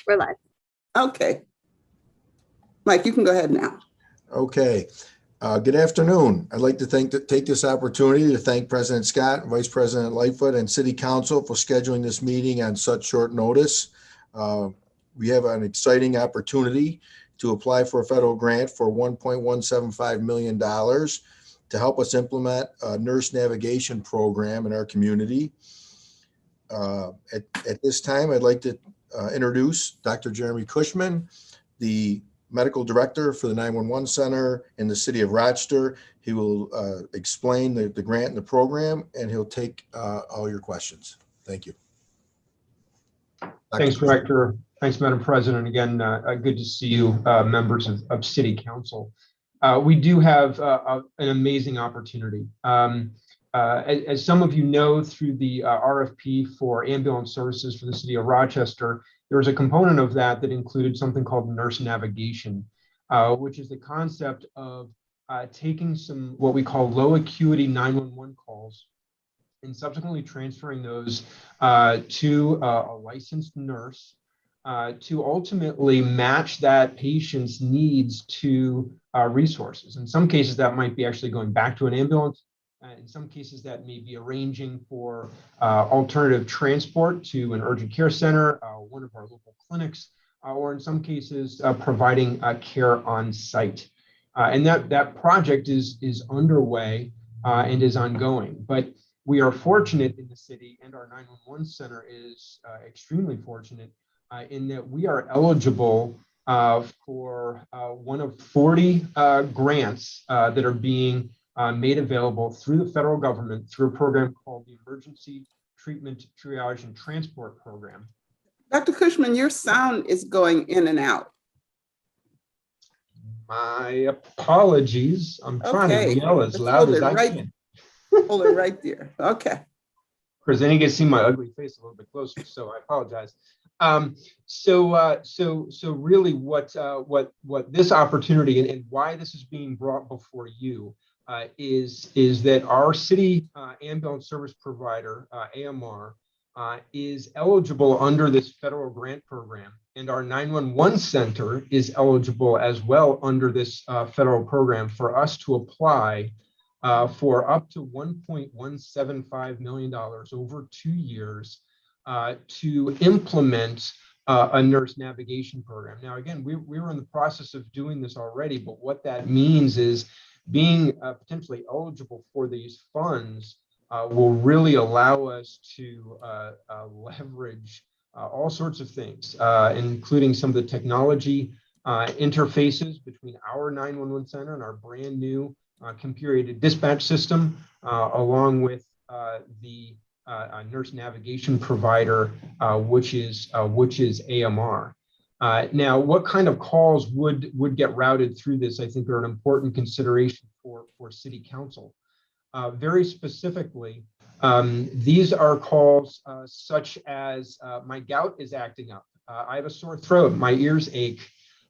We're live. Okay. Mike, you can go ahead now. Okay. Good afternoon. I'd like to take this opportunity to thank President Scott, Vice President Lightfoot, and City Council for scheduling this meeting on such short notice. We have an exciting opportunity to apply for a federal grant for $1.175 million to help us implement a nurse navigation program in our community. At this time, I'd like to introduce Dr. Jeremy Cushman, the Medical Director for the 911 Center in the City of Rochester. He will explain the grant and the program, and he'll take all your questions. Thank you. Thanks, Director. Thanks, Madam President. Again, good to see you, members of City Council. We do have an amazing opportunity. As some of you know, through the RFP for ambulance services for the City of Rochester, there was a component of that that included something called nurse navigation, which is the concept of taking some what we call low acuity 911 calls and subsequently transferring those to a licensed nurse to ultimately match that patient's needs to resources. In some cases, that might be actually going back to an ambulance. In some cases, that may be arranging for alternative transport to an urgent care center, one of our local clinics, or in some cases, providing care on site. And that project is underway and is ongoing. But we are fortunate in the city, and our 911 center is extremely fortunate in that we are eligible for one of 40 grants that are being made available through the federal government through a program called the Emergency Treatment, Triage, and Transport Program. Dr. Cushman, your sound is going in and out. My apologies. I'm trying to yell as loud as I can. Hold it right there. Okay. Of course, then you can see my ugly face a little bit closer, so I apologize. So really what this opportunity and why this is being brought before you is that our city ambulance service provider, AMR, is eligible under this federal grant program, and our 911 center is eligible as well under this federal program for us to apply for up to $1.175 million over 2 years to implement a nurse navigation program. Now, again, we were in the process of doing this already, but what that means is being potentially eligible for these funds will really allow us to leverage all sorts of things, including some of the technology interfaces between our 911 center and our brand new computer-aided dispatch system, along with the nurse navigation provider, which is AMR. Now, what kind of calls would get routed through this, I think, are an important consideration for City Council. Very specifically, these are calls such as my gout is acting up, I have a sore throat, my ears ache,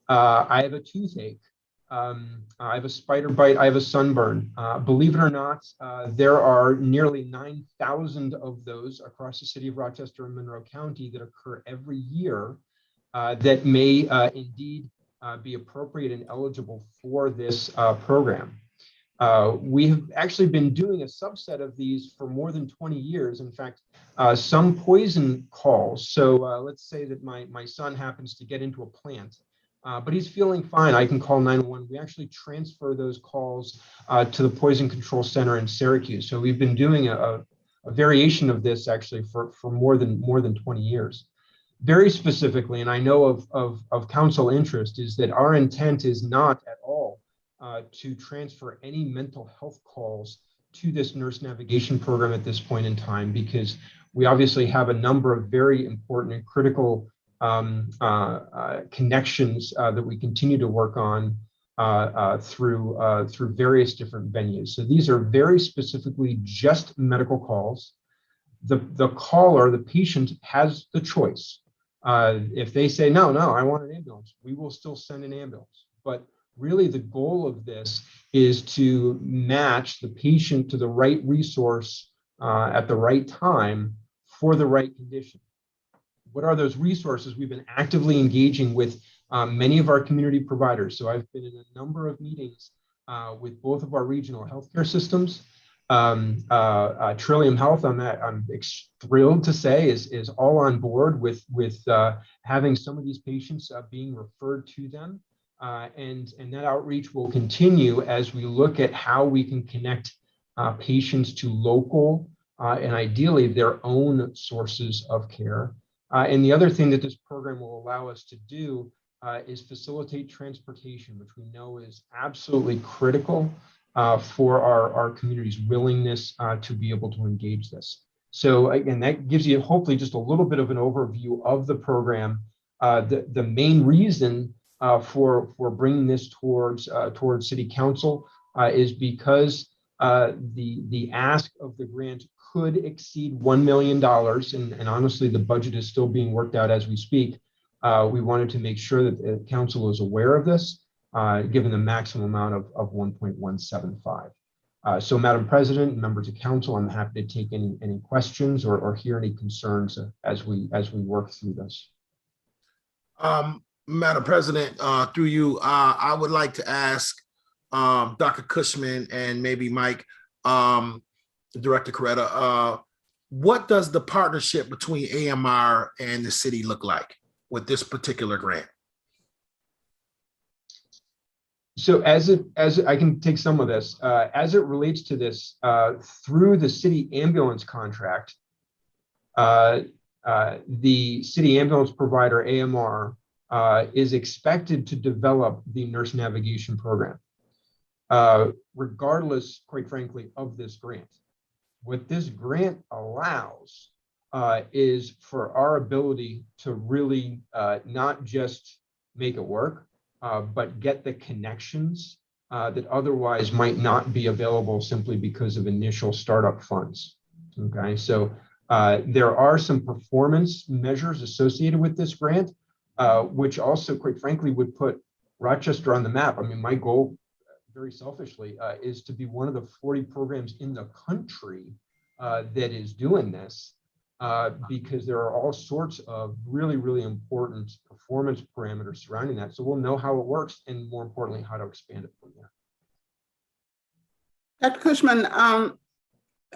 I have a toothache, I have a spider bite, I have a sunburn. Believe it or not, there are nearly 9,000 of those across the city of Rochester and Monroe County that occur every year that may indeed be appropriate and eligible for this program. We have actually been doing a subset of these for more than 20 years. In fact, some poison calls. So let's say that my son happens to get into a plant, but he's feeling fine. I can call 911. We actually transfer those calls to the Poison Control Center in Syracuse. So we've been doing a variation of this actually for more than 20 years. Very specifically, and I know of council interest, is that our intent is not at all to transfer any mental health calls to this nurse navigation program at this point in time, because we obviously have a number of very important and critical connections that we continue to work on through various different venues. So these are very specifically just medical calls. The caller, the patient, has the choice. If they say, no, I want an ambulance, we will still send an ambulance. But really the goal of this is to match the patient to the right resource at the right time for the right condition. What are those resources? We've been actively engaging with many of our community providers. So I've been in a number of meetings with both of our regional healthcare systems. Trillium Health, I'm thrilled to say, is all on board with having some of these patients being referred to them. And that outreach will continue as we look at how we can connect patients to local and ideally their own sources of care. And the other thing that this program will allow us to do is facilitate transportation, which we know is absolutely critical for our community's willingness to be able to engage this. So again, that gives you hopefully just a little bit of an overview of the program. The main reason for bringing this towards City Council is because the ask of the grant could exceed $1 million, and honestly, the budget is still being worked out as we speak. We wanted to make sure that the council is aware of this, given the maximum amount of 1.175. So, Madam President and members of council, I'm happy to take any questions or hear any concerns as we work through this. Madam President, through you, I would like to ask Dr. Cushman and maybe Mike, Director Coretta, what does the partnership between AMR and the city look like with this particular grant? So as I can take some of this, as it relates to this, through the city ambulance contract, the city ambulance provider, AMR, is expected to develop the nurse navigation program, regardless, quite frankly, of this grant. What this grant allows is for our ability to really not just make it work, but get the connections that otherwise might not be available simply because of initial startup funds. Okay, so there are some performance measures associated with this grant, which also, quite frankly, would put Rochester on the map. I mean, my goal, very selfishly, is to be one of the 40 programs in the country that is doing this, because there are all sorts of really, really important performance parameters surrounding that. So we'll know how it works and, more importantly, how to expand it from there. Dr. Cushman,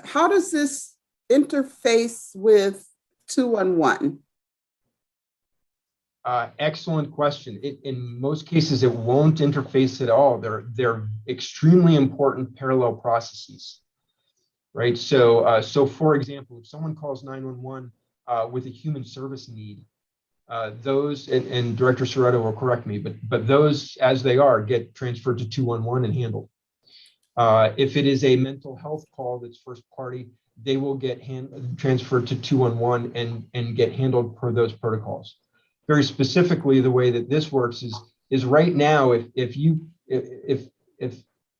how does this interface with 211? Excellent question. In most cases, it won't interface at all. They're extremely important parallel processes, right? So, for example, if someone calls 911 with a human service need, those, and Director Serrato will correct me, but those, as they are, get transferred to 211 and handled. If it is a mental health call that's first party, they will get transferred to 211 and get handled per those protocols. Very specifically, the way that this works is right now, if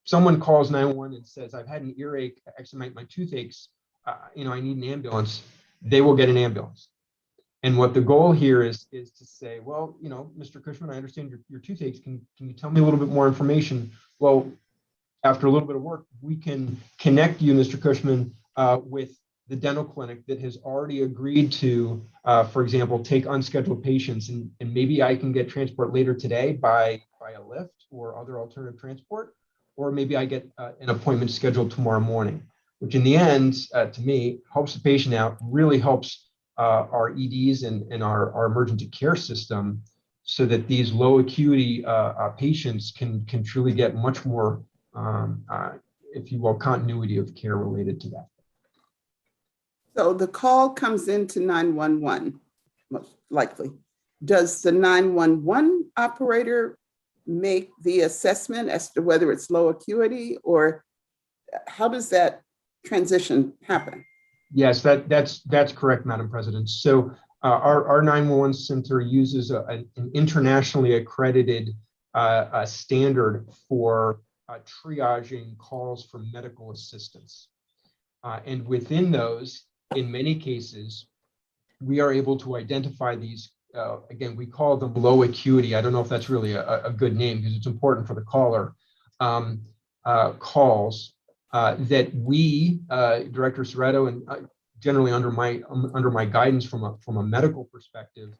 someone calls 911 and says, I've had an earache, actually my tooth aches, I need an ambulance, they will get an ambulance. And what the goal here is to say, well, Mr. Cushman, I understand your tooth aches. Can you tell me a little bit more information? Well, after a little bit of work, we can connect you, Mr. Cushman, with the dental clinic that has already agreed to, for example, take unscheduled patients, and maybe I can get transport later today by a Lyft or other alternative transport, or maybe I get an appointment scheduled tomorrow morning, which in the end, to me, helps the patient out, really helps our EDs and our emergency care system, so that these low acuity patients can truly get much more, if you will, continuity of care related to that. So the call comes into 911, most likely. Does the 911 operator make the assessment as to whether it's low acuity, or how does that transition happen? Yes, that's correct, Madam President. So our 911 center uses an internationally accredited standard for triaging calls for medical assistance. And within those, in many cases, we are able to identify these, again, we call them low acuity. I don't know if that's really a good name, because it's important for the caller, calls that we, Director Serrato and generally under my guidance from a medical perspective,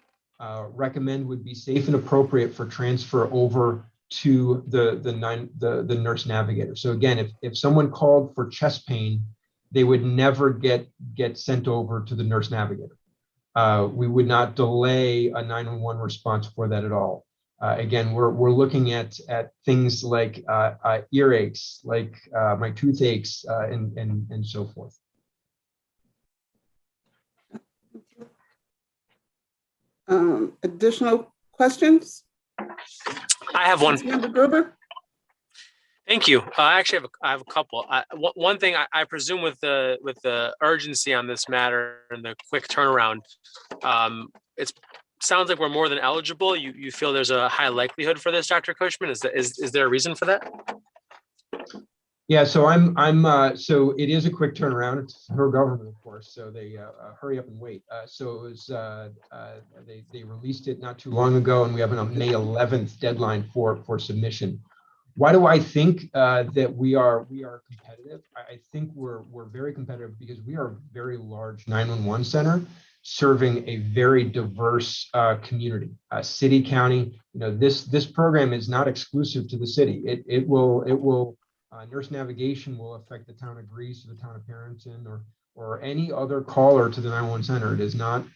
recommend would be safe and appropriate for transfer over to the nurse navigator. So again, if someone called for chest pain, they would never get sent over to the nurse navigator. We would not delay a 911 response for that at all. Again, we're looking at things like earaches, like my toothaches, and so forth. Additional questions? I have one. Councilmember Gruber? Thank you. I have a couple. One thing I presume with the urgency on this matter and the quick turnaround, it sounds like we're more than eligible. You feel there's a high likelihood for this, Dr. Cushman? Is there a reason for that? Yeah, so so it is a quick turnaround. It's her government, of course, so they hurry up and wait. So it was they released it not too long ago, and we have a May 11th deadline for submission. Why do I think that we are competitive? I think we're very competitive because we are a very large 911 center serving a very diverse community, city, county. You know, this program is not exclusive to the city. It will nurse navigation will affect the town of Greece, or the town of Parenton, or any other caller to the 911 center. It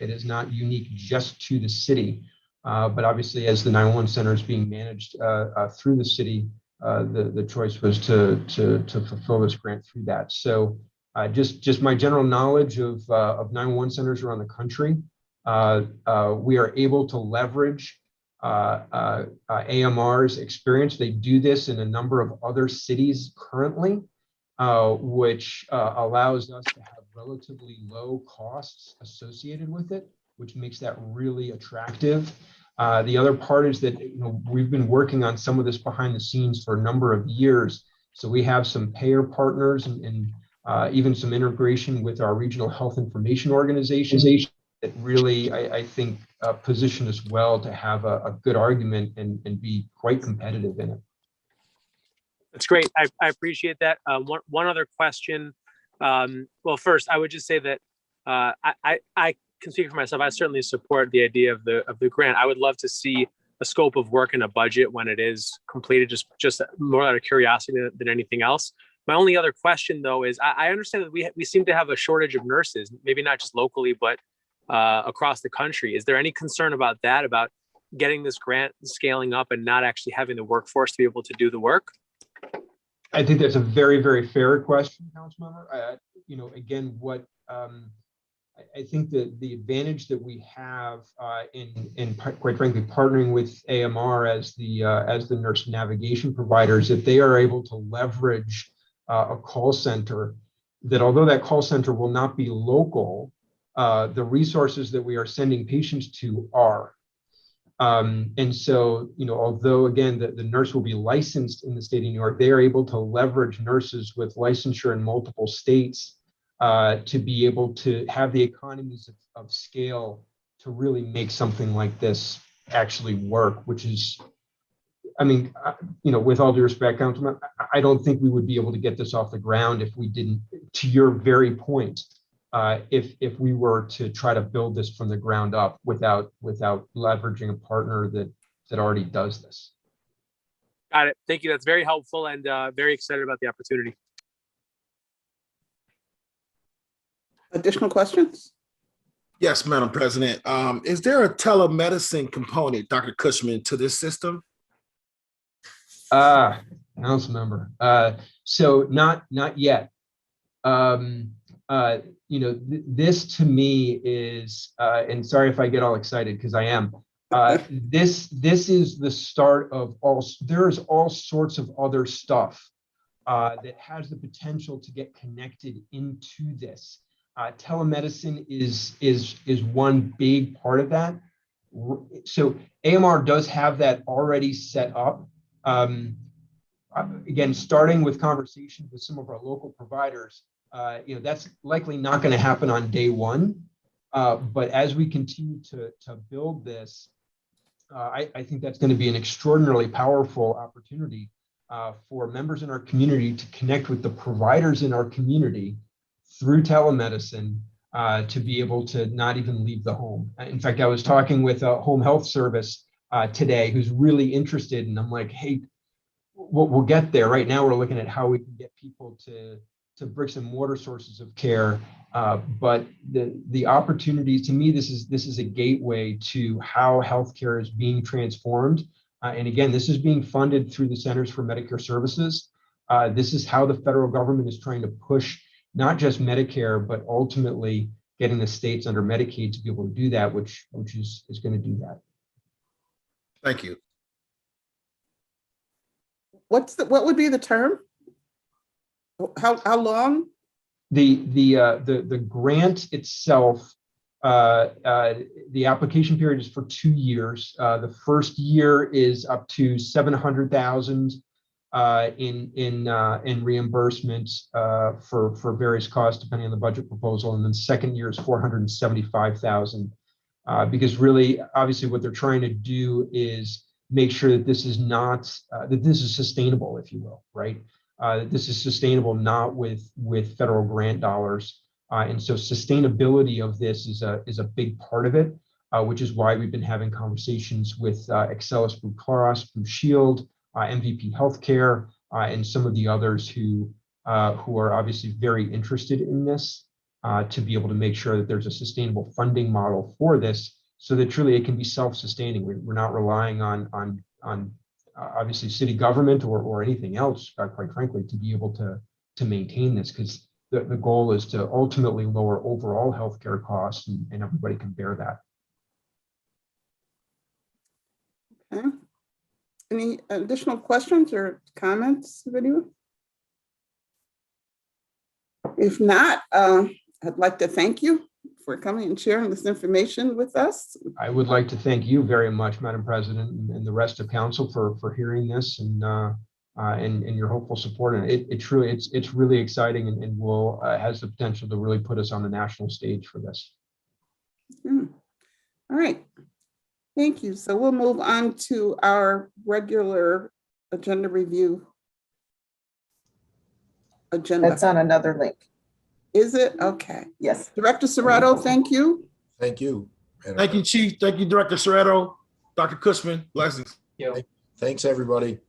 is not unique just to the city, but obviously as the 911 center is being managed through the city, the choice was to fulfill this grant through that. So just my general knowledge of 911 centers around the country, we are able to leverage AMR's experience. They do this in a number of other cities currently, which allows us to have relatively low costs associated with it, which makes that really attractive. The other part is that we've been working on some of this behind the scenes for a number of years. So we have some payer partners and even some integration with our regional health information organizations that really, I think, position us well to have a good argument and be quite competitive in it. That's great. I appreciate that. One other question. Well, first, I would just say that I can speak for myself. I certainly support the idea of the grant. I would love to see a scope of work and a budget when it is completed, just more out of curiosity than anything else. My only other question, though, is I understand that we seem to have a shortage of nurses, maybe not just locally, but across the country. Is there any concern about that, about getting this grant scaling up and not actually having the workforce to be able to do the work? I think that's a very, very fair question, Councilmember. Again, what I think that the advantage that we have in quite frankly partnering with AMR as the nurse navigation providers, that they are able to leverage a call center, that although that call center will not be local, the resources that we are sending patients to are. And so, although again, the nurse will be licensed in the state of New York, they are able to leverage nurses with licensure in multiple states to be able to have the economies of scale to really make something like this actually work, which is, with all due respect, Councilman, I don't think we would be able to get this off the ground if we didn't, to your very point, if we were to try to build this from the ground up without leveraging a partner that already does this. Got it. Thank you. That's very helpful, and very excited about the opportunity. Additional questions? Yes, Madam President. Is there a telemedicine component, Dr. Cushman, to this system? Council member. So not yet. This to me is, and sorry if I get all excited because I am. This is the start of there's all sorts of other stuff that has the potential to get connected into this. Telemedicine is one big part of that. So AMR does have that already set up. Again, starting with conversations with some of our local providers, that's likely not going to happen on day one. But as we continue to build this, I think that's going to be an extraordinarily powerful opportunity for members in our community to connect with the providers in our community through telemedicine to be able to not even leave the home. In fact, I was talking with a home health service today who's really interested, and I'm like, hey, we'll get there. Right now, we're looking at how we can get people to bricks and mortar sources of care. But the opportunities, to me, this is a gateway to how healthcare is being transformed. And again, this is being funded through the Centers for Medicare Services. This is how the federal government is trying to push not just Medicare, but ultimately getting the states under Medicaid to be able to do that, which is going to do that. Thank you. What would be the term? How long? The grant itself, the application period is for 2 years. The first year is up to $700,000 in reimbursements for various costs depending on the budget proposal, and then second year is $475,000. Because really, obviously, what they're trying to do is make sure that this is not that this is sustainable, if you will, right? This is sustainable not with federal grant dollars, and so sustainability of this is a big part of it, which is why we've been having conversations with Excellus Blue Cross, Blue Shield, MVP Healthcare, and some of the others who are obviously very interested in this, to be able to make sure that there's a sustainable funding model for this, so that truly it can be self-sustaining. We're not relying on obviously city government or anything else, quite frankly, to be able to maintain this, because the goal is to ultimately lower overall healthcare costs, and everybody can bear that. Okay. Any additional questions or comments of anyone? If not, I'd like to thank you for coming and sharing this information with us. I would like to thank you very much, Madam President, and the rest of council for hearing this and your hopeful support. And it truly, it's really exciting, and will has the potential to really put us on the national stage for this. All right. Thank you. So we'll move on to our regular agenda review. That's on another link. Is it? Okay. Yes. Director Serrato, thank you. Thank you. Thank you, Chief. Thank you, Director Serrato. Dr. Cushman, blessings. Thanks, everybody.